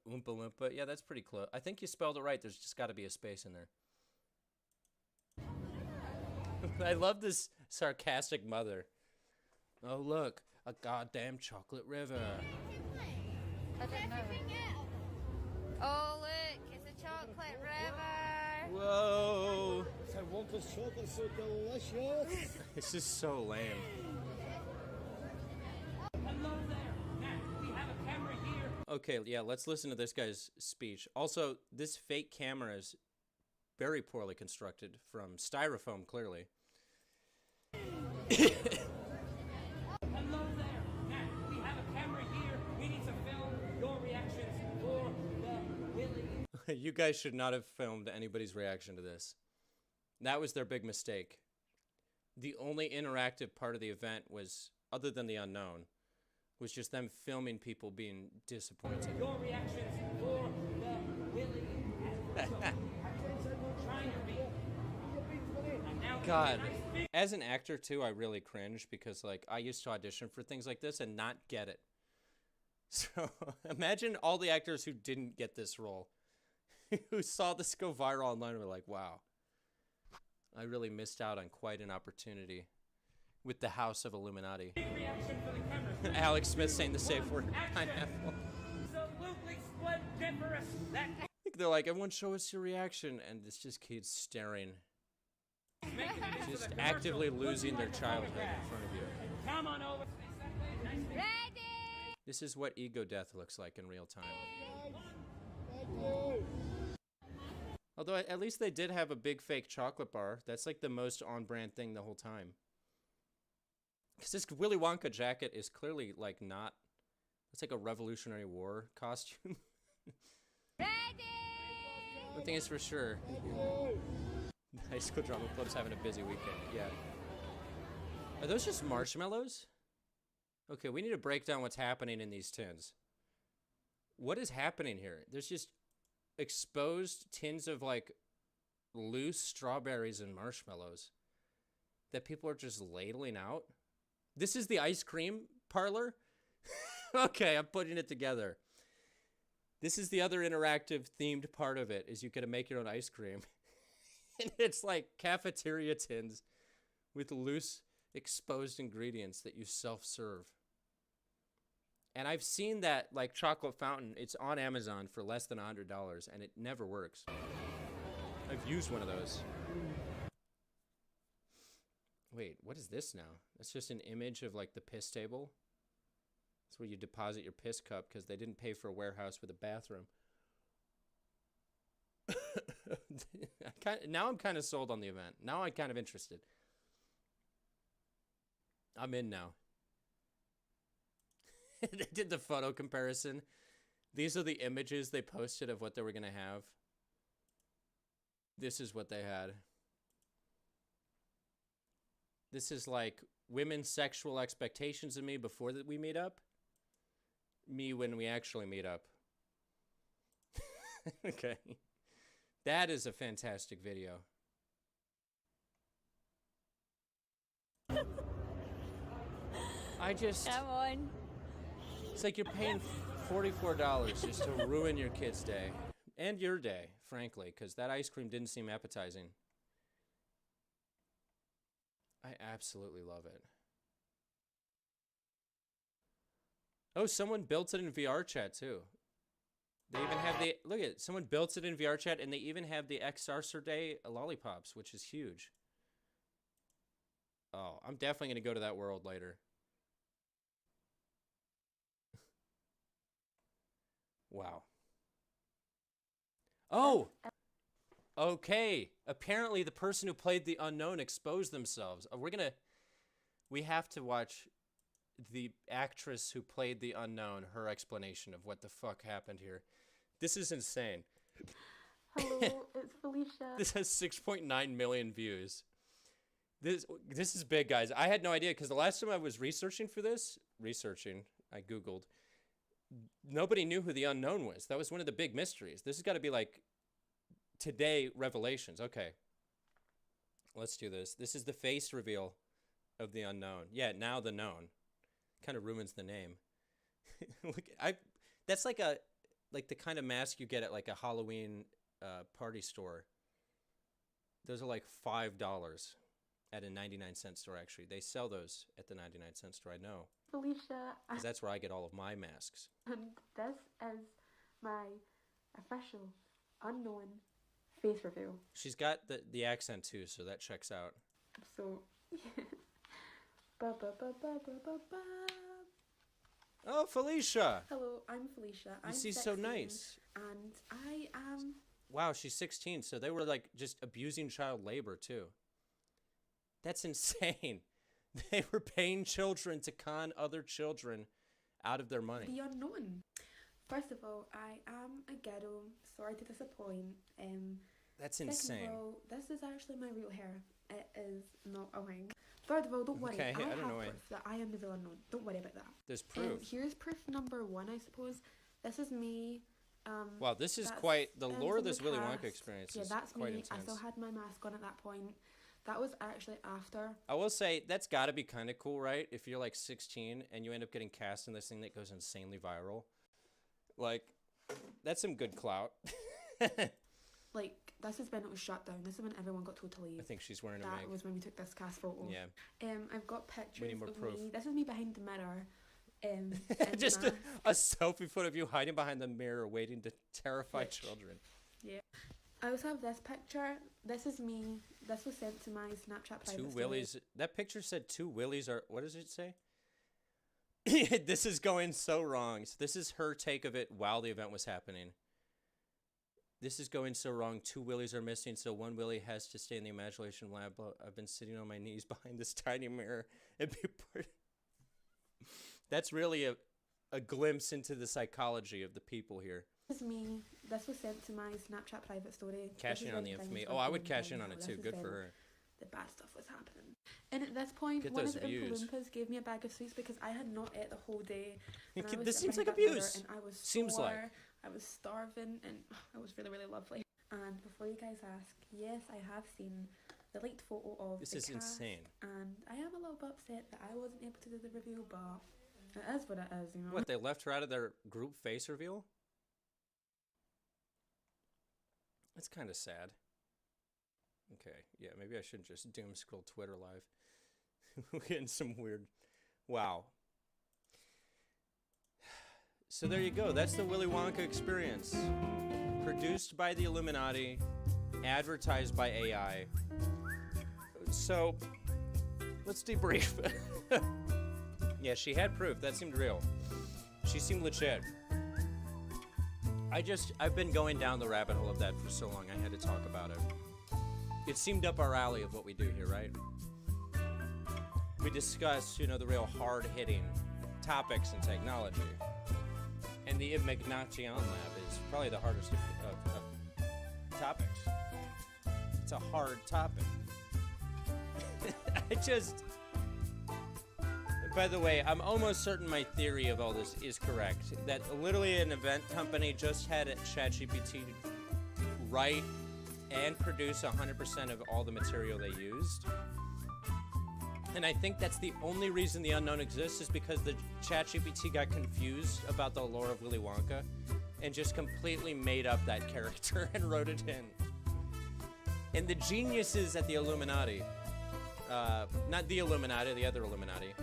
Oompa Loompa. Yeah, that's pretty close. I think you spelled it right. There's just got to be a space in there. I love this sarcastic mother. Oh, look, a goddamn chocolate river. I don't know. Oh, look, it's a chocolate river. Whoa. So Wonka's chocolate's so delicious. This is so lame. Hello there. Now, we have a camera here. Okay, yeah, let's listen to this guy's speech. Also, this fake camera is very poorly constructed from styrofoam, clearly. Hello there. Now, we have a camera here. We need to film your reactions for the Willy. You guys should not have filmed anybody's reaction to this. That was their big mistake. The only interactive part of the event was, other than the unknown, was just them filming people being disappointed. Your reactions for the Willy. Trying to be. God, as an actor too, I really cringe because like I used to audition for things like this and not get it. So imagine all the actors who didn't get this role, who saw this go viral online and were like, wow, I really missed out on quite an opportunity with the House of Illuminati. Alex Smith saying the safe word, pineapple. Absolutely splendiferous. That They're like, everyone show us your reaction, and it's just kids staring. Just actively losing their childhood in front of you. Come on over. Ready? This is what ego death looks like in real time. Although at least they did have a big fake chocolate bar. That's like the most on-brand thing the whole time. Because this Willy Wonka jacket is clearly like not... It's like a Revolutionary War costume. Ready? One thing is for sure. High School Drama Club's having a busy weekend. Yeah. Are those just marshmallows? Okay, we need to break down what's happening in these tins. What is happening here? There's just exposed tins of like loose strawberries and marshmallows that people are just ladling out. This is the ice cream parlor? Okay, I'm putting it together. This is the other interactive themed part of it, is you get to make your own ice cream. And it's like cafeteria tins with loose exposed ingredients that you self-serve. And I've seen that like chocolate fountain. It's on Amazon for less than $100 and it never works. I've used one of those. Wait, what is this now? That's just an image of like the piss table. It's where you deposit your piss cup because they didn't pay for a warehouse with a bathroom. Now I'm kind of sold on the event. Now I'm kind of interested. I'm in now. They did the photo comparison. These are the images they posted of what they were going to have. This is what they had. This is like women's sexual expectations of me before that we meet up. Me when we actually meet up. Okay. That is a fantastic video. Come on. It's like you're paying $44 just to ruin your kid's day. And your day, frankly, because that ice cream didn't seem appetizing. I absolutely love it. Oh, someone built it in VR chat too. They even have the, look at it, someone built it in VR chat, and they even have the XR Day lollipops, which is huge. Oh, I'm definitely going to go to that world later. Wow. Oh! Okay. Apparently the person who played the unknown exposed themselves. We have to watch the actress who played the unknown, her explanation of what the fuck happened here. This is insane. Hello, it's Felicia. This has 6.9 million views. This is big, guys. I had no idea, because the last time I was researching for this, I Googled, nobody knew who the unknown was. That was one of the big mysteries. This has got to be like today revelations. Okay. Let's do this. This is the face reveal of the unknown. Yeah, now the known. Kind of ruins the name. Look, that's like the kind of mask you get at like a Halloween party store. Those are like $5 at a 99-cent store, actually. They sell those at the 99-cent store, I know. Felicia. Because that's where I get all of my masks. And this is my official unknown face reveal. She's got the accent too, so that checks out. So, ba ba ba ba ba ba ba. Oh, Felicia! Hello, I'm Felicia. I'm You see 16, so nice. And I am... Wow, she's 16, so they were like just abusing child labor too. That's insane. They were paying children to con other children out of their money. The unknown. First of all, I am a ghetto. Sorry to disappoint. That's second insane. of all, this is actually my real hair. It is not a wig. Third of all, don't worry. Okay, I I don't have know proof that I am the unknown. Don't worry about that. There's proof. Here's proof number one, I suppose. This is me. Wow, this is that's, quite the lore of from this the Willy cast. Wonka experience. Yeah, is that's quite me. intense. I still had my mask on at that point. That was actually after. I will say that's got to be kind of cool, right? If you're like 16 and you end up getting cast in this thing that goes insanely viral, like that's some good clout. Like, this is when it was shut down. This is when everyone got told to leave. I think she's wearing a That wig. was when we took this cast photo. Yeah. I've got pictures We need more of proof. me. This is me behind the mirror. In Just mask. a selfie photo of you hiding behind the mirror waiting to terrify children. Yeah. I also have this picture. This is me. This was sent to my Snapchat private Two story. Willies. That picture said two Willies are. What does it say? This is going so wrong. So this is her take of it while the event was happening. This is going so wrong. Two Willies are missing, so one Willie has to stay in the imagination lab. I've been sitting on my knees behind this tiny mirror and be part. That's really a glimpse into the psychology of the people here. This is me. This was sent to my Snapchat private story. Cash in on the infamy. Oh, I would cash in on it too. Good for her. The bad stuff was happening. And at this point, Get one those of the views. Oompa Loompas gave me a bag of sweets because I had not ate the whole day. And I was This sitting seems like behind that mirror abuse. And I was Seems sore, like. I was starving, and it was really, really lovely. And before you guys ask, yes, I have seen the leaked photo of This the is cast, insane. and I am a little bit upset that I wasn't able to do the review, but it is what it is, you know. What, they left her out of their group face reveal? That's kind of sad. Okay, yeah, maybe I shouldn't just doom scroll Twitter live. We're getting some weird... Wow. So there you go. That's the Willy Wonka experience. Produced by the Illuminati, advertised by AI. So, let's debrief. Yeah, she had proof. That seemed real. She seemed legit. I've been going down the rabbit hole of that for so long, I had to talk about it. It seemed up our alley of what we do here, right? We discuss, the real hard-hitting topics in technology. And the Imagination Lab is probably the hardest of topics. It's a hard topic. By the way, I'm almost certain my theory of all this is correct. That literally an event company just had ChatGPT write and produce 100% of all the material they used. And I think that's the only reason the unknown exists is because the ChatGPT got confused about the lore of Willy Wonka and just completely made up that character and wrote it in. And the geniuses at the Illuminati not the Illuminati, the other Illuminati,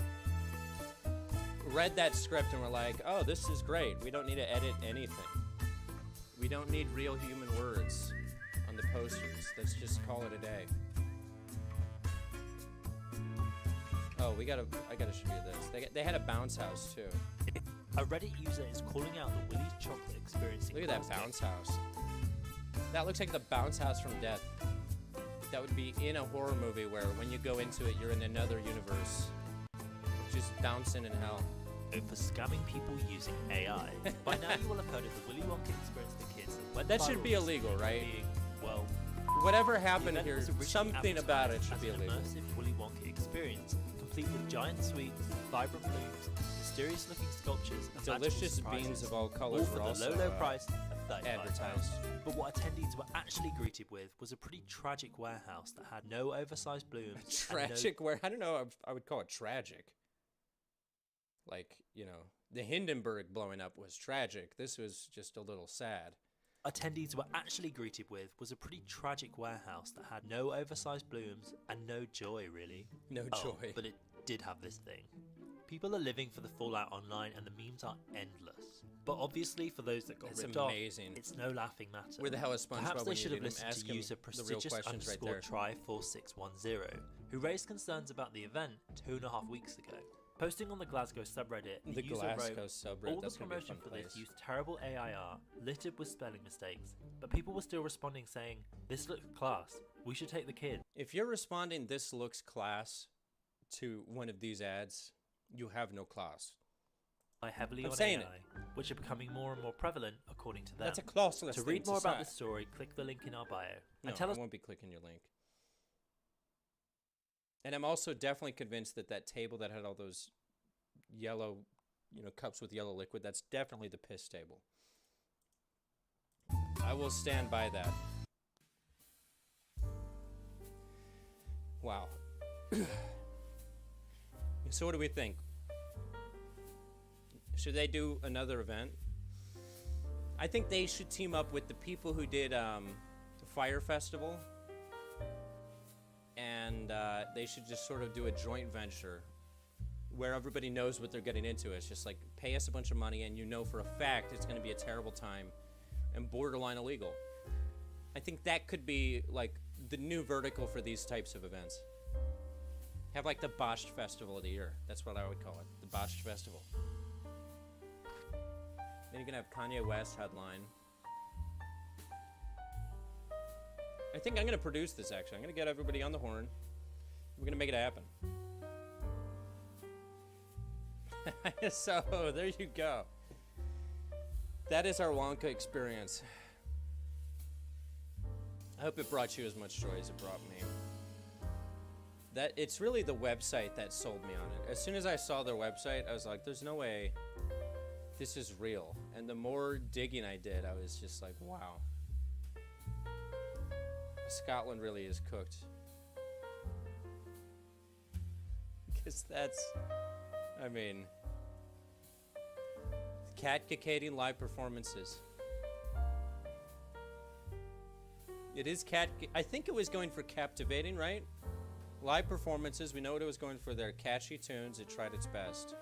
read that script and were like, oh, this is great. We don't need to edit anything. We don't need real human words on the posters. Let's just call it a day. Oh, I gotta show you this. They had a bounce house too. A Reddit user is calling out the Willy's chocolate experience. Look at that bounce house. That looks like the bounce house from Death. That would be in a horror movie where when you go into it, you're in another universe. Just bouncing in hell. For scamming people using AI. By now you will have heard of the Willy Wonka experience for kids. That should be illegal, right? Well, whatever happened here, something about it should be illegal. Immersive Willy Wonka experience, complete with giant sweets, vibrant blooms, mysterious-looking sculptures, and delicious beans of all colors all were for the also low price of £35. advertised. But what attendees were actually greeted with was a pretty tragic warehouse that had no oversized blooms. Tragic I don't know. I would call it tragic. Like, you know, the Hindenburg blowing up was tragic. This was just a little sad. Attendees were actually greeted with was a pretty tragic warehouse that had no oversized blooms and no joy, really. No joy. But it did have this thing. People are living for the fallout online and the memes are endless. But obviously for those that got ripped off, it's no laughing matter. Where the hell is SpongeBob? Perhaps they when should you have need him? listened to user prestigious underscore try4610, who raised concerns about the event 2.5 weeks ago. Posting on the Glasgow subreddit, the user wrote, all the promotion for this used terrible AIR, littered with spelling mistakes, but people were still responding saying, this looks class, we should take the kid. If you're responding, this looks class, to one of these ads, you have no class. Heavily on AI, which are becoming more and more prevalent according to them. That's a classless To read more about this story, click the link in our bio. No, and tell us I won't be clicking your link. And I'm also definitely convinced that that table that had all those yellow, cups with yellow liquid, that's definitely the piss table. I will stand by that. Wow. So what do we think? Should they do another event? I think they should team up with the people who did the Fire Festival. And they should just sort of do a joint venture where everybody knows what they're getting into. It's just like, pay us a bunch of money and you know for a fact it's going to be a terrible time and borderline illegal. I think that could be like the new vertical for these types of events. Have like the Botched Festival of the year. That's what I would call it, the Botched Festival. Then you're going to have Kanye West headline. I think I'm going to produce this, actually. I'm going to get everybody on the horn. We're going to make it happen. So, there you go. That is our Wonka experience. I hope it brought you as much joy as it brought me. It's really the website that sold me on it. As soon as I saw their website, I was like, there's no way this is real. And the more digging I did, I was just like, wow. Scotland really is cooked. Because cat-cacating live performances. It is I think it was going for captivating, right? Live performances, we know what it was going for there. Catchy tunes, it tried its best.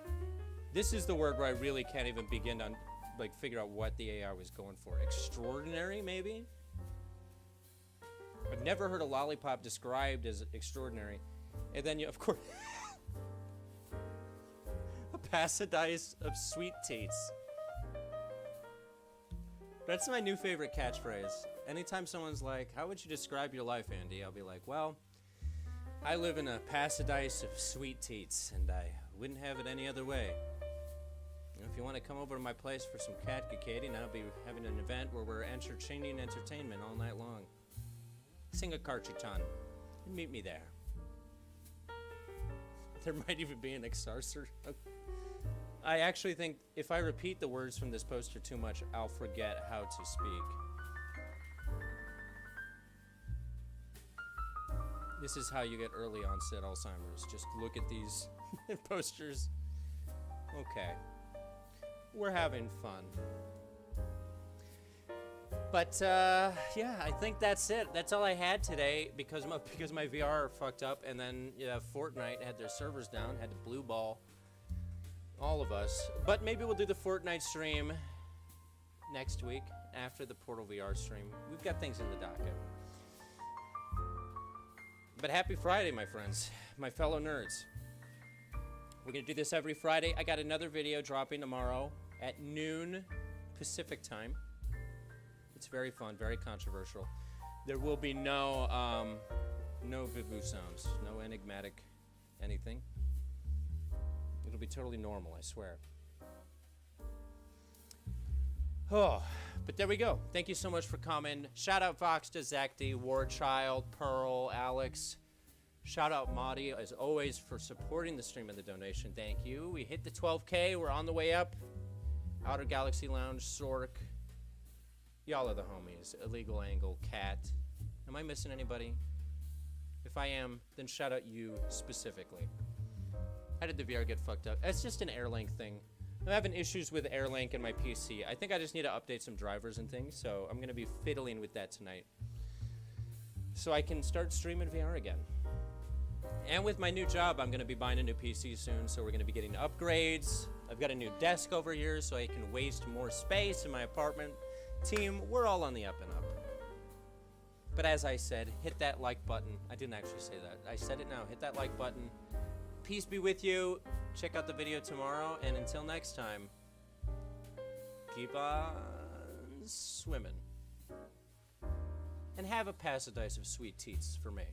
This is the word where I really can't even begin to figure out what the AI was going for. Extraordinary, maybe? I've never heard a lollipop described as extraordinary. And then, of course, a paradise of sweet teats. That's my new favorite catchphrase. Anytime someone's like, how would you describe your life, Andy? I'll be like, well, I live in a paradise of sweet teats, and I wouldn't have it any other way. If you want to come over to my place for some cat-cacating, I'll be having an event where we're entertaining entertainment all night long. Sing a carchiton and meet me there. There might even be an exarcer. I actually think if I repeat the words from this poster too much, I'll forget how to speak. This is how you get early onset Alzheimer's. Just look at these posters. Okay. We're having fun. But yeah, I think that's it. That's all I had today because my VR fucked up, and then Fortnite had their servers down, had to blue ball all of us. But maybe we'll do the Fortnite stream next week after the Portal VR stream. We've got things in the docket. But happy Friday, my friends, my fellow nerds. We're gonna do this every Friday. I got another video dropping tomorrow at noon Pacific time. It's very fun, very controversial. There will be no boo-boo sounds, no enigmatic anything. It'll be totally normal, I swear. Oh, but there we go. Thank you so much for coming. Shout out Vox to Zakti, Warchild, Pearl, Alex. Shout out Madi, as always, for supporting the stream and the donation. Thank you. We hit the 12K. We're on the way up. Outer Galaxy Lounge, Sork. Y'all are the homies. Illegal Angle, Cat. Am I missing anybody? If I am, then shout out you specifically. How did the VR get fucked up? It's just an Airlink thing. I'm having issues with Airlink and my PC. I think I just need to update some drivers and things, so I'm going to be fiddling with that tonight. So I can start streaming VR again. And with my new job, I'm going to be buying a new PC soon, so we're going to be getting upgrades. I've got a new desk over here, so I can waste more space in my apartment. Team, we're all on the up and up. But as I said, hit that like button. I didn't actually say that. I said it now. Hit that like button. Peace be with you. Check out the video tomorrow. And until next time, keep on swimming. And have a paradise of sweet teats for me.